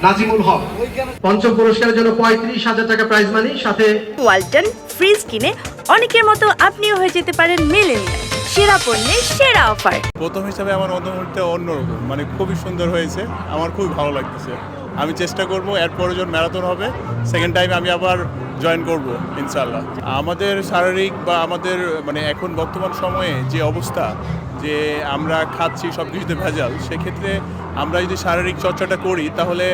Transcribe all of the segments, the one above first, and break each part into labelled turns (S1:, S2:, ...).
S1: নাজিমুল হক পঞ্চম পুরস্কারের জন্য 35,000 টাকা প্রাইজ মানি, সাথে
S2: ওয়ালটন ফ্রিজ কিনে অনেকের মতো আপনিও হয়ে যেতে পারেন মিলেনিয়াল। সেরা পণ্যের সেরা অফার।
S3: প্রথম হিসাবে আমার অনুভূতিটা অন্যরকম, মানে খুবই সুন্দর হয়েছে, আমার খুবই ভালো লাগতেছে। আমি চেষ্টা করব এরপরে যখন ম্যারাথন হবে সেকেন্ড টাইম আমি আবার জয়েন করব ইনশাআল্লাহ। আমাদের শারীরিক বা আমাদের মানে এখন বর্তমান সময়ে যে অবস্থা, যে আমরা খাচ্ছি সব কিছুতে ভেজাল, সেক্ষেত্রে আমরা যদি শারীরিক চর্চাটা করি তাহলে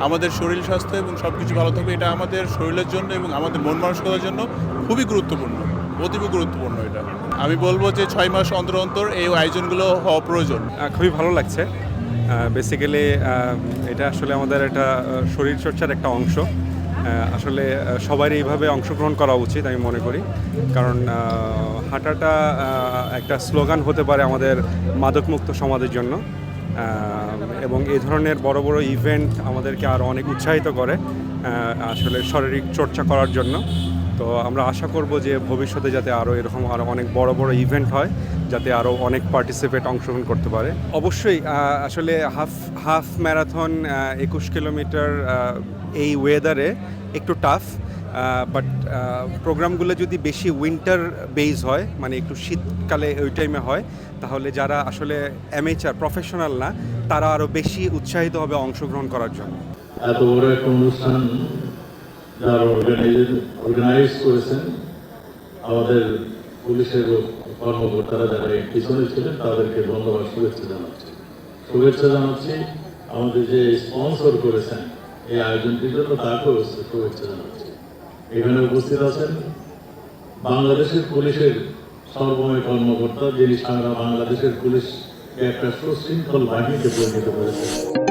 S3: আমাদের শরীর স্বাস্থ্য এবং সব কিছু ভালো থাকবে। এটা আমাদের শরীরের জন্য এবং আমাদের মন মানসিকতার জন্য খুবই গুরুত্বপূর্ণ, অতীব গুরুত্বপূর্ণ। এটা আমি বলবো যে 6 মাস অন্তর অন্তর এই আয়োজনগুলো হওয়া প্রয়োজন।
S4: খুবই ভালো লাগছে। বেসিক্যালি এটা আসলে আমাদের একটা শরীরচর্চার একটা অংশ। আসলে সবারই এইভাবে অংশগ্রহণ করা উচিত আমি মনে করি, কারণ হাঁটাটা একটা স্লোগান হতে পারে আমাদের মাদকমুক্ত সমাজের জন্য, এবং এই ধরনের বড় বড় ইভেন্ট আমাদেরকে আরও অনেক উৎসাহিত করে আসলে শারীরিক চর্চা করার জন্য। তো আমরা আশা করব যে ভবিষ্যতে যাতে আরও এরকম আরও অনেক বড় বড় ইভেন্ট হয়, যাতে আরও অনেক পার্টিসিপেট অংশগ্রহণ করতে পারে। অবশ্যই আসলে হাফ ম্যারাথন 21 কিলোমিটার এই ওয়েদারে একটু টাফ, বাট প্রোগ্রামগুলো যদি বেশি উইন্টার বেজ হয়, মানে একটু শীতকালে ওই টাইমে হয়, তাহলে যারা আসলে অ্যামেচার প্রফেশনাল না তারা আরও বেশি উৎসাহিত হবে অংশগ্রহণ করার জন্য।
S5: এত বড় একটা অনুষ্ঠান যারা অর্গানাইজ করেছেন, আমাদের পুলিশের কর্মকর্তারা যারা এর পিছনে ছিলেন তাদেরকে ধন্যবাদ, শুভেচ্ছা জানাচ্ছি। আমাদের যে স্পন্সর করেছেন এই আয়োজনটির জন্য তাকেও শুভেচ্ছা জানাচ্ছি। এখানে উপস্থিত আছেন বাংলাদেশের পুলিশের সর্বময় কর্মকর্তা, যিনি সারা বাংলাদেশের পুলিশকে একটা সুশৃঙ্খল বাহিনীতে পরিণত করেছেন।